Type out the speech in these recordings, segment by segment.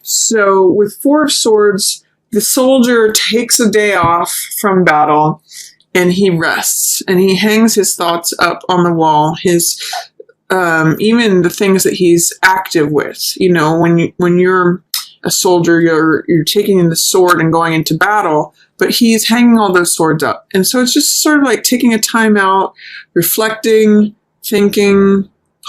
So with Four of Swords, the soldier takes a day off from battle and he rests and he hangs his thoughts up on the wall. His even the things that he's active with. You know, when you're a soldier, you're taking in the sword and going into battle, but he's hanging all those swords up. And so it's just sort of like taking a time out, reflecting, thinking,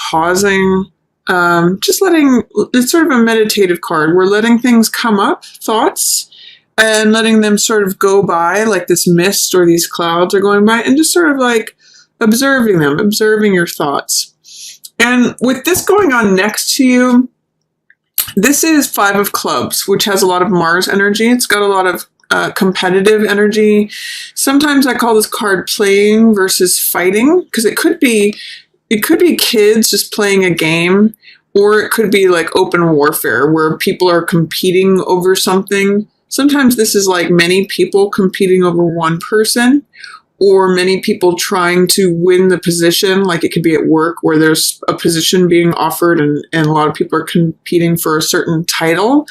pausing, just letting, it's sort of a meditative card. We're letting things come up, thoughts, and letting them sort of go by, like this mist or these clouds are going by, and just sort of like observing them, observing your thoughts. And with this going on next to you, this is Five of Clubs, which has a lot of Mars energy. It's got a lot of competitive energy. Sometimes I call this card playing versus fighting, because it could be kids just playing a game, or it could be like open warfare where people are competing over something. Sometimes this is like many people competing over one person, or many people trying to win the position. Like it could be at work where there's a position being offered and a lot of people are competing for a certain title.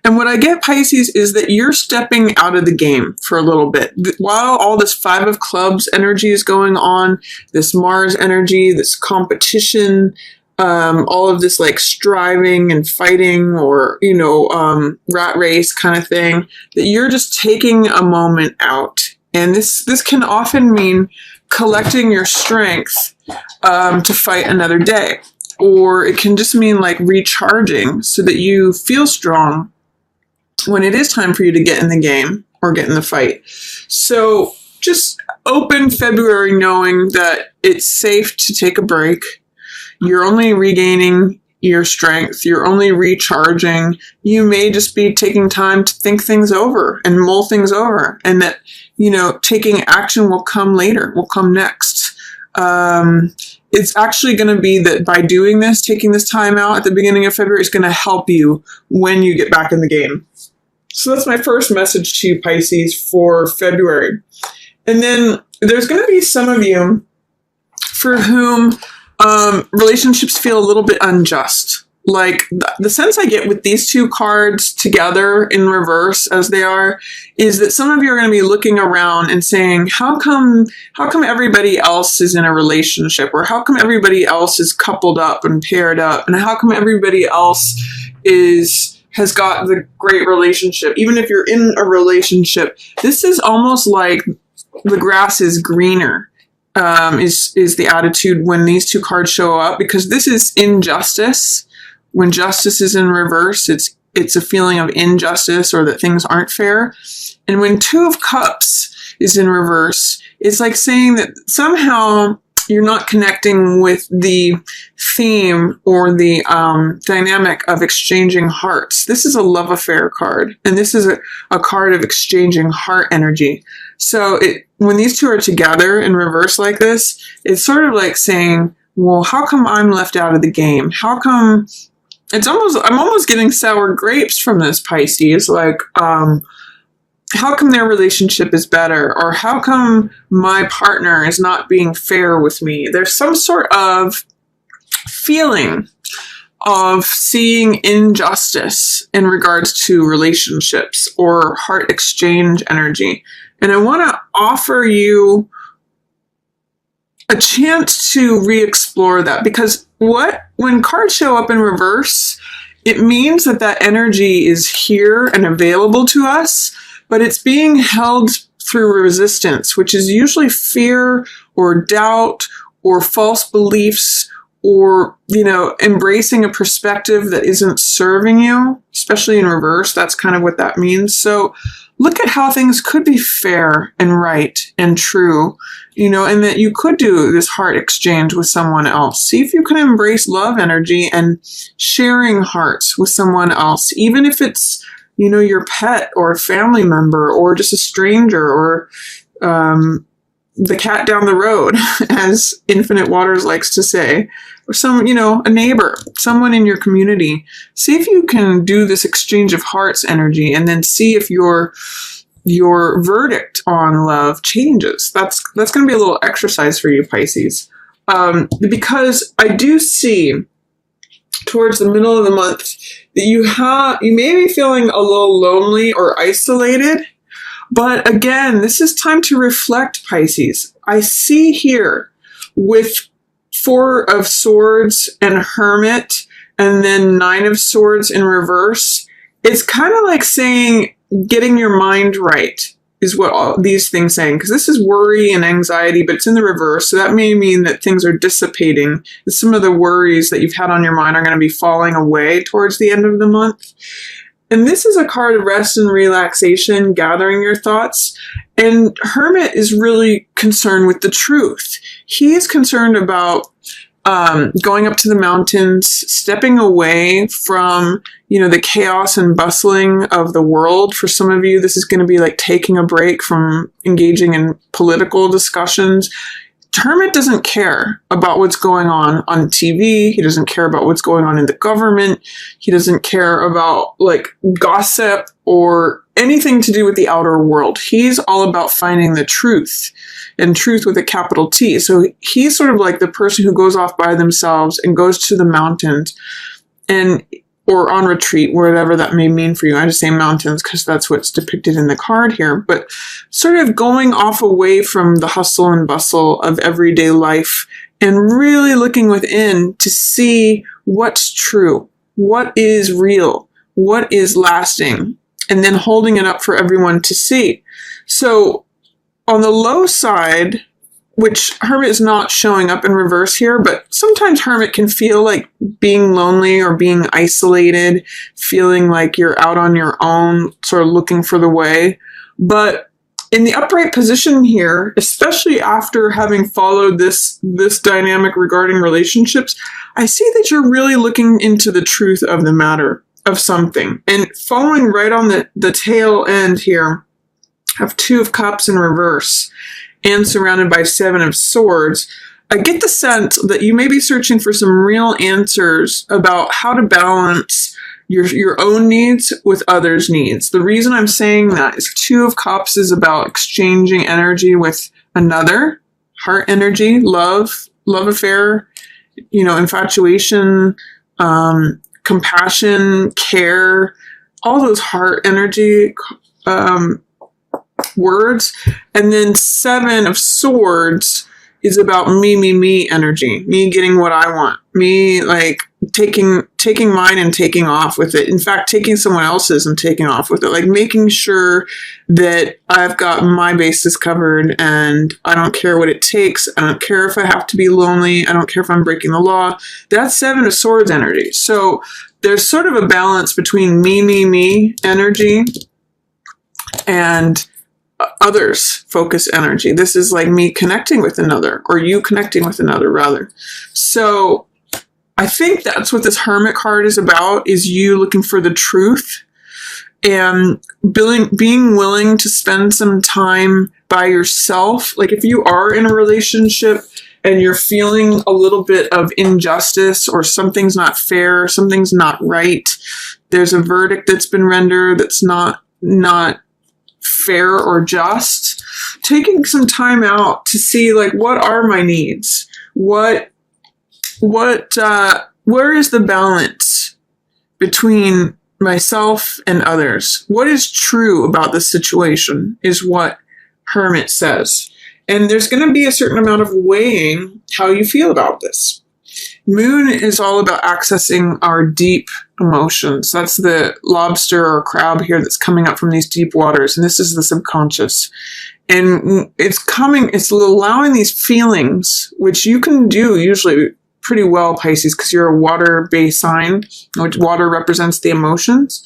And what I get, Pisces, is that you're stepping out of the game for a little bit. While all this Five of Clubs energy is going on, this Mars energy, this competition, all of this like striving and fighting, or, you know, rat race kind of thing, that you're just taking a moment out. And this can often mean collecting your strength to fight another day. Or it can just mean like recharging so that you feel strong when it is time for you to get in the game or get in the fight. So just open February knowing that it's safe to take a break. You're only regaining your strength. You're only recharging. You may just be taking time to think things over and mull things over, and that, you know, taking action will come later, will come next. It's actually going to be that by doing this, taking this time out at the beginning of February, is going to help you when you get back in the game. So that's my first message to you, Pisces, for February. And then there's going to be some of you for whom relationships feel a little bit unjust. Like the sense I get with these two cards together in reverse as they are, is that some of you are going to be looking around and saying, how come everybody else is in a relationship? Or how come everybody else is coupled up and paired up? And how come everybody else has got the great relationship? Even if you're in a relationship, this is almost like the grass is greener. Is the attitude when these two cards show up, because this is injustice. When justice is in reverse, it's a feeling of injustice or that things aren't fair. And when Two of Cups is in reverse, it's like saying that somehow you're not connecting with the theme or the dynamic of exchanging hearts. This is a love affair card, and this is a card of exchanging heart energy. So when these two are together in reverse like this, it's sort of like saying, well, how come I'm left out of the game? How come I'm almost getting sour grapes from this, Pisces. Like, how come their relationship is better? Or how come my partner is not being fair with me? There's some sort of feeling of seeing injustice in regards to relationships or heart exchange energy. And I want to offer you a chance to re-explore that, because when cards show up in reverse, it means that energy is here and available to us, but it's being held through resistance, which is usually fear or doubt or false beliefs, or, you know, embracing a perspective that isn't serving you, especially in reverse. That's kind of what that means. So look at how things could be fair and right and true, you know, and that you could do this heart exchange with someone else. See if you can embrace love energy and sharing hearts with someone else, even if it's, you know, your pet or a family member or just a stranger or the cat down the road, as Infinite Waters likes to say, or some, you know, a neighbor, someone in your community. See if you can do this exchange of hearts energy, and then see if your verdict on love changes. That's going to be a little exercise for you, Pisces, because I do see towards the middle of the month that you may be feeling a little lonely or isolated. But again, this is time to reflect, Pisces. I see here with Four of Swords and Hermit, and then Nine of Swords in reverse. It's kind of like saying getting your mind right is what all these things saying, because this is worry and anxiety, but it's in the reverse. So that may mean that things are dissipating. Some of the worries that you've had on your mind are going to be falling away towards the end of the month. And this is a card of rest and relaxation, gathering your thoughts. And Hermit is really concerned with the truth. He is concerned about going up to the mountains, stepping away from, the chaos and bustling of the world. For some of you, this is going to be like taking a break from engaging in political discussions. Hermit doesn't care about what's going on TV. He doesn't care about what's going on in the government. He doesn't care about gossip or anything to do with the outer world. He's all about finding the truth, and truth with a capital T. So he's sort of like the person who goes off by themselves and goes to the mountains or on retreat, whatever that may mean for you. I just say mountains because that's what's depicted in the card here. But sort of going off away from the hustle and bustle of everyday life and really looking within to see what's true, what is real, what is lasting, and then holding it up for everyone to see. So on the low side, which Hermit is not showing up in reverse here, but sometimes Hermit can feel like being lonely or being isolated, feeling like you're out on your own, sort of looking for the way. But in the upright position here, especially after having followed this dynamic regarding relationships, I see that you're really looking into the truth of the matter of something. And following right on the tail end here of Two of Cups in reverse, and surrounded by Seven of Swords, I get the sense that you may be searching for some real answers about how to balance your own needs with others' needs. The reason I'm saying that is Two of Cups is about exchanging energy with another, heart energy, love affair, infatuation, compassion, care, all those heart energy words. And then Seven of Swords is about me energy, me getting what I want, me taking mine and taking off with it. In fact, taking someone else's and taking off with it, making sure that I've got my bases covered and I don't care what it takes. I don't care if I have to be lonely. I don't care if I'm breaking the law. That's Seven of Swords energy. So there's sort of a balance between me energy and others focus energy. This is like me connecting with another, or you connecting with another rather. So I think that's what this Hermit card is about, is you looking for the truth and being willing to spend some time by yourself. If you are in a relationship and you're feeling a little bit of injustice, or something's not fair, something's not right, there's a verdict that's been rendered that's not fair or just, taking some time out to see what are my needs, where is the balance between myself and others, what is true about the situation is what Hermit says. And there's going to be a certain amount of weighing how you feel about this. Moon is all about accessing our deep emotions. That's the lobster or crab here that's coming up from these deep waters. And this is the subconscious. And it's allowing these feelings, which you can do usually pretty well, Pisces, because you're a water-based sign, which water represents the emotions.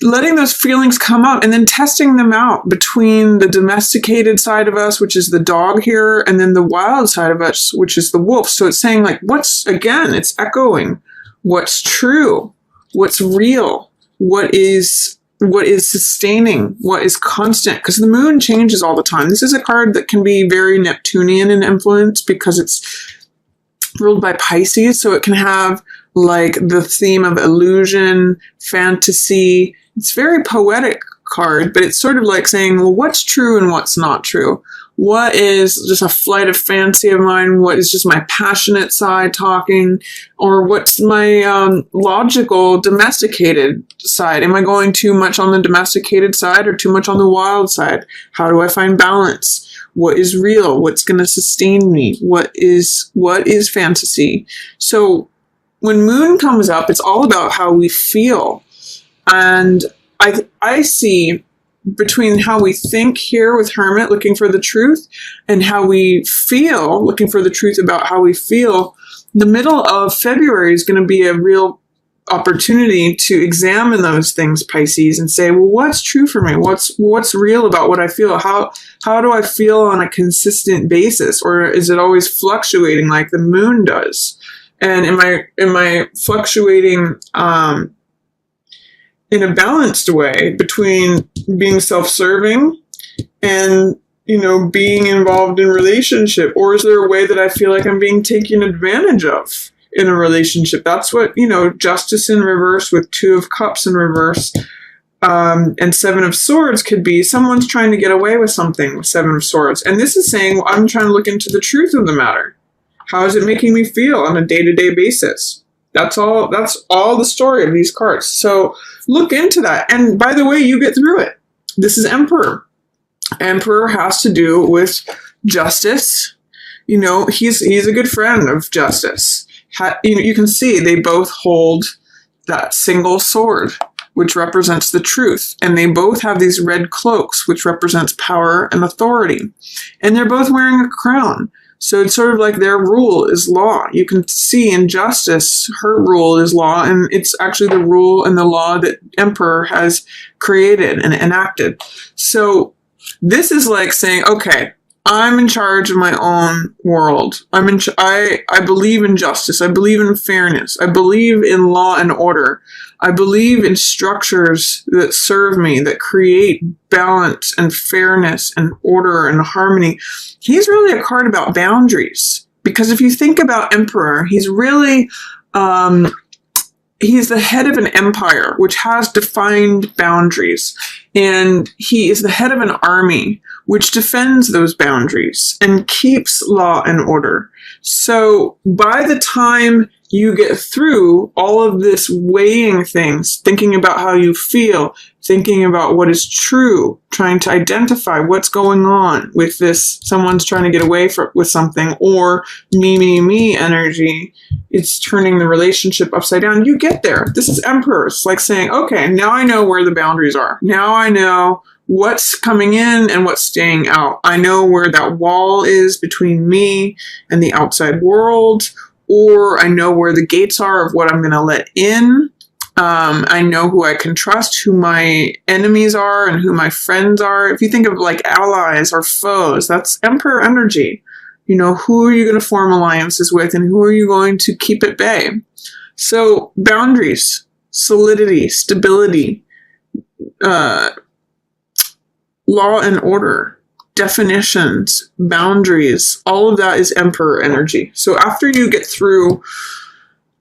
Letting those feelings come up and then testing them out between the domesticated side of us, which is the dog here, and then the wild side of us, which is the wolf. So it's saying it's echoing what's true, what's real, what is sustaining, what is constant, because the moon changes all the time. This is a card that can be very Neptunian in influence because it's ruled by Pisces. So it can have the theme of illusion, fantasy. It's very poetic card, but it's sort of like saying, well, what's true and what's not true? What is just a flight of fancy of mine? What is just my passionate side talking? Or what's my logical, domesticated side? Am I going too much on the domesticated side or too much on the wild side? How do I find balance? What is real? What's going to sustain me? What is fantasy? So when moon comes up, it's all about how we feel. And I see between how we think here with Hermit, looking for the truth, and how we feel, looking for the truth about how we feel, the middle of February is going to be a real opportunity to examine those things, Pisces, and say, well, what's true for me? What's real about what I feel? How do I feel on a consistent basis? Or is it always fluctuating like the moon does? And am I fluctuating in a balanced way between being self-serving and, being involved in relationship? Or is there a way that I feel like I'm being taken advantage of in a relationship? That's what, Justice in reverse with Two of Cups in reverse, and Seven of Swords could be someone's trying to get away with something with Seven of Swords. And this is saying, well, I'm trying to look into the truth of the matter. How is it making me feel on a day-to-day basis? That's all the story of these cards. So look into that. And by the way, you get through it. This is Emperor. Emperor has to do with justice. He's a good friend of justice. You can see they both hold that single sword, which represents the truth. And they both have these red cloaks, which represents power and authority. And they're both wearing a crown. So it's sort of like their rule is law. You can see in Justice, her rule is law, and it's actually the rule and the law that Emperor has created and enacted. So this is like saying, okay, I'm in charge of my own world. I believe in justice. I believe in fairness. I believe in law and order. I believe in structures that serve me, that create balance and fairness and order and harmony. He's really a card about boundaries, because if you think about Emperor, he's really, he's the head of an empire which has defined boundaries, and he is the head of an army which defends those boundaries and keeps law and order. So by the time you get through all of this weighing things, thinking about how you feel, thinking about what is true, trying to identify what's going on with this, someone's trying to get away with something, or me energy, it's turning the relationship upside down. You get there. This is Emperor. It's like saying, okay, now I know where the boundaries are. Now I know what's coming in and what's staying out. I know where that wall is between me and the outside world, or I know where the gates are of what I'm going to let in. I know who I can trust, who my enemies are, and who my friends are. If you think of like allies or foes, that's Emperor energy. Who are you going to form alliances with, and who are you going to keep at bay? So boundaries, solidity, stability, law and order, definitions, boundaries, all of that is Emperor energy. So after you get through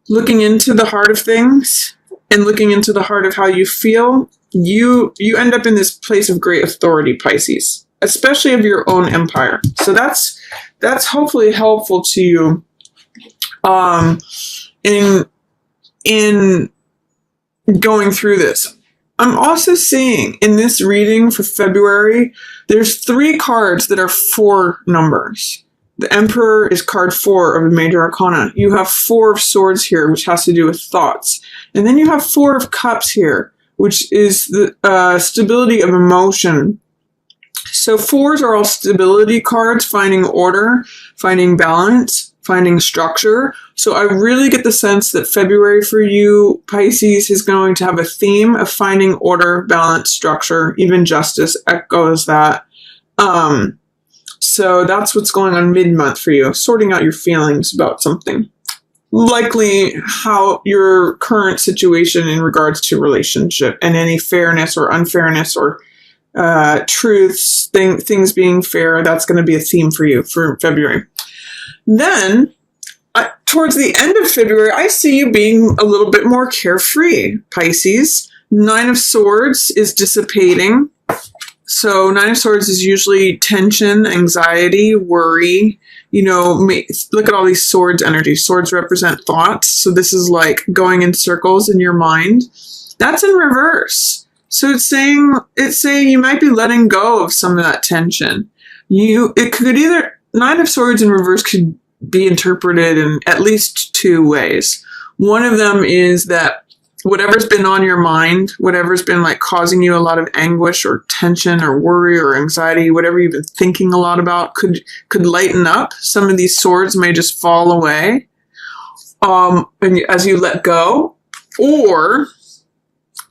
looking into the heart of things and looking into the heart of how you feel, you end up in this place of great authority, Pisces, especially of your own empire. So that's hopefully helpful to you in going through this. I'm also seeing in this reading for February, there's 3 cards that are 4 numbers. The Emperor is card 4 of the Major Arcana. You have 4 of Swords here, which has to do with thoughts. And then you have 4 of Cups here, which is the stability of emotion. So 4s are all stability cards, finding order, finding balance, finding structure. So I really get the sense that February for you, Pisces, is going to have a theme of finding order, balance, structure. Even Justice echoes that. So that's what's going on mid-month for you, sorting out your feelings about something. Likely how your current situation in regards to relationship and any fairness or unfairness or truths, things being fair, that's going to be a theme for you for February. Then, towards the end of February, I see you being a little bit more carefree, Pisces. 9 of Swords is dissipating. So Nine of Swords is usually tension, anxiety, worry. Look at all these swords energy. Swords represent thoughts. So this is like going in circles in your mind. That's in reverse. So it's saying you might be letting go of some of that tension. Nine of Swords in reverse could be interpreted in at least two ways. One of them is that whatever's been on your mind, whatever's been like causing you a lot of anguish or tension or worry or anxiety, whatever you've been thinking a lot about could lighten up. Some of these swords may just fall away and as you let go. Or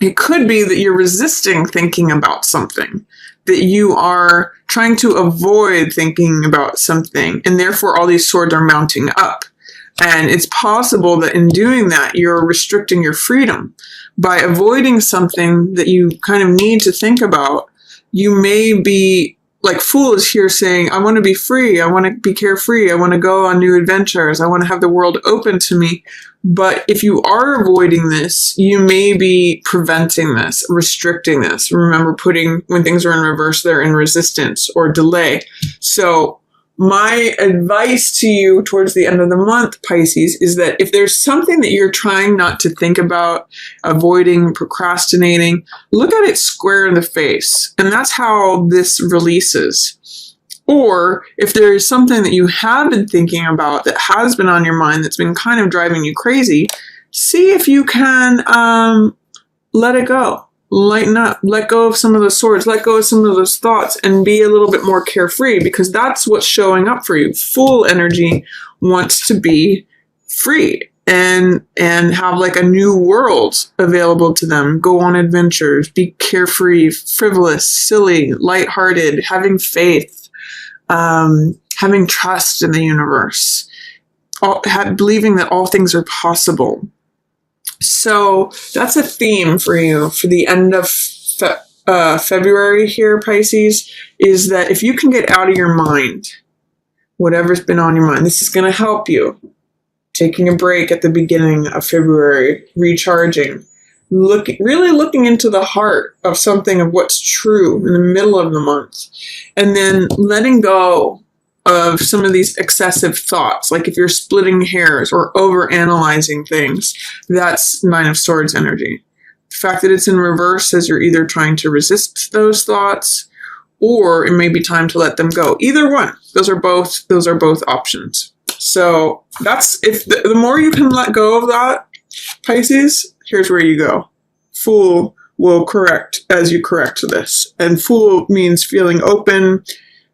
it could be that you're resisting thinking about something, that you are trying to avoid thinking about something, and therefore all these swords are mounting up. And it's possible that in doing that, you're restricting your freedom. By avoiding something that you kind of need to think about, you may be, like Fool is here saying, I want to be free, I want to be carefree, I want to go on new adventures, I want to have the world open to me. But if you are avoiding this, you may be preventing this, restricting this. Remember, when things are in reverse, they're in resistance or delay. So my advice to you towards the end of the month, Pisces, is that if there's something that you're trying not to think about, avoiding, procrastinating, look at it square in the face. And that's how this releases. Or if there is something that you have been thinking about that has been on your mind that's been kind of driving you crazy, see if you can let it go. Lighten up, let go of some of those swords, let go of some of those thoughts, and be a little bit more carefree, because that's what's showing up for you. Fool energy wants to be free and have like a new world available to them. Go on adventures, be carefree, frivolous, silly, lighthearted, having faith, having trust in the universe, believing that all things are possible. So that's a theme for you for the end of February here, Pisces, is that if you can get out of your mind whatever's been on your mind, this is going to help you. Taking a break at the beginning of February, recharging, really looking into the heart of something of what's true in the middle of the month, and then letting go of some of these excessive thoughts. Like if you're splitting hairs or over-analyzing things, that's Nine of Swords energy. The fact that it's in reverse says you're either trying to resist those thoughts, or it may be time to let them go. Either one. Those are both options. So that's, if the more you can let go of that, Pisces, here's where you go. Fool will correct as you correct this. And Fool means feeling open,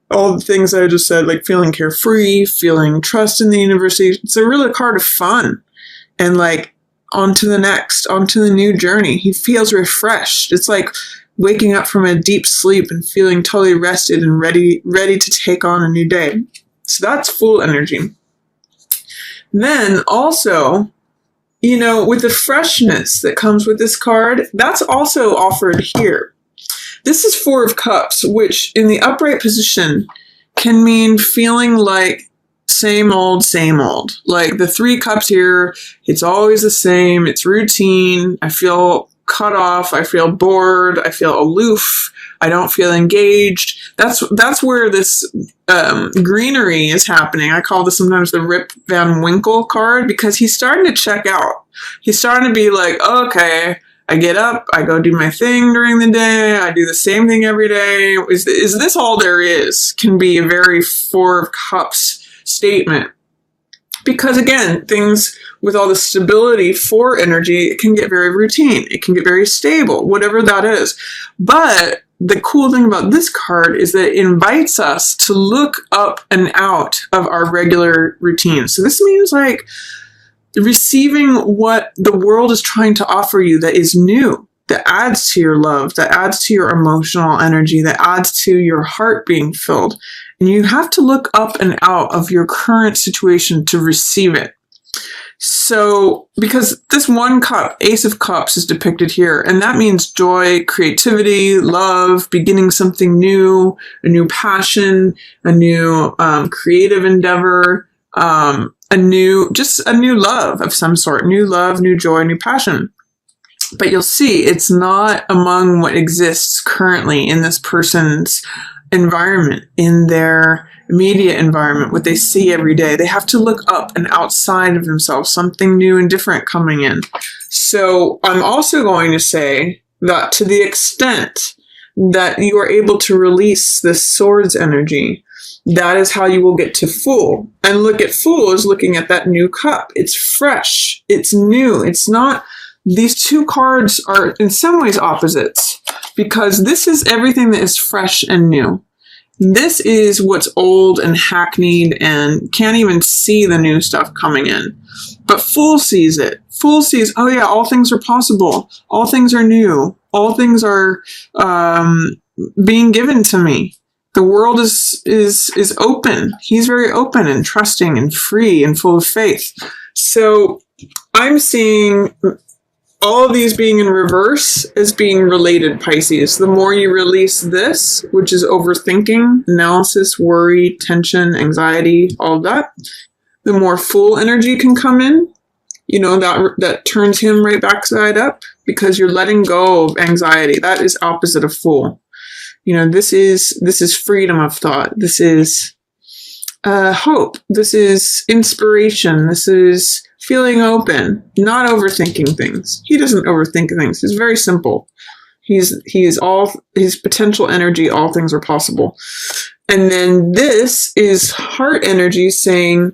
all the things I just said, like feeling carefree, feeling trust in the universe. It's a really card of fun and like on to the new journey. He feels refreshed. It's like waking up from a deep sleep and feeling totally rested and ready to take on a new day. So that's Fool energy. Then also, with the freshness that comes with this card, that's also offered here. This is Four of Cups, which in the upright position can mean feeling like same old. Like the Three Cups here, it's always the same. It's routine. I feel cut off. I feel bored. I feel aloof. I don't feel engaged. That's where this greenery is happening. I call this sometimes the Rip Van Winkle card, because he's starting to check out. He's starting to be like, okay, I get up, I go do my thing during the day, I do the same thing every day. Is this all there is? Can be a very Four of Cups statement. Because again, things with all the stability for energy, it can get very routine. It can get very stable, whatever that is. But the cool thing about this card is that it invites us to look up and out of our regular routine. So this means like receiving what the world is trying to offer you that is new, that adds to your love, that adds to your emotional energy, that adds to your heart being filled. And you have to look up and out of your current situation to receive it. So, because this one cup, Ace of Cups, is depicted here, and that means joy, creativity, love, beginning something new, a new passion, a new creative endeavor, a new love of some sort, new love, new joy, new passion. But you'll see it's not among what exists currently in this person's environment, in their immediate environment, what they see every day. They have to look up and outside of themselves, something new and different coming in. So I'm also going to say that to the extent that you are able to release this swords energy, that is how you will get to Fool. And look at Fool as looking at that new cup. It's fresh. It's new. It's not... These two cards are in some ways opposites, because this is everything that is fresh and new. This is what's old and hackneyed and can't even see the new stuff coming in. But Fool sees it. Fool sees, oh yeah, all things are possible. All things are new. All things are being given to me. The world is open. He's very open and trusting and free and full of faith. So I'm seeing all of these being in reverse as being related, Pisces. The more you release this, which is overthinking, analysis, worry, tension, anxiety, all of that, the more Fool energy can come in. You know, that turns him right backside up, because you're letting go of anxiety. That is opposite of Fool. You know, this is freedom of thought. This is hope. This is inspiration. This is feeling open, not overthinking things. He doesn't overthink things. It's very simple. He is all his potential energy. All things are possible. And then this is heart energy saying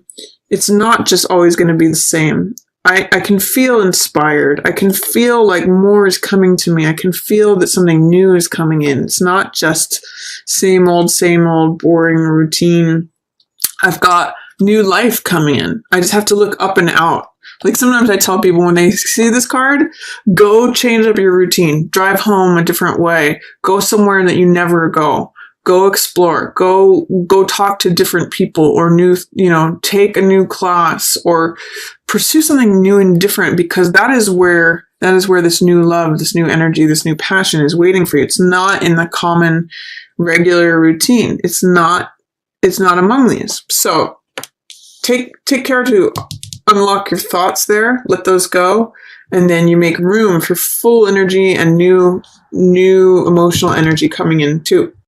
it's not just always going to be the same. I can feel inspired. I can feel like more is coming to me. I can feel that something new is coming in. It's not just same old, boring routine. I've got new life coming in. I just have to look up and out. Like sometimes I tell people when they see this card, go change up your routine. Drive home a different way. Go somewhere that you never go. Go explore, go talk to different people, or take a new class, or pursue something new and different, because that is where this new love, this new energy, this new passion is waiting for you. It's not in the common regular routine. It's not among these. So take care to unlock your thoughts there, let those go, and then you make room for Full energy and new emotional energy coming in too.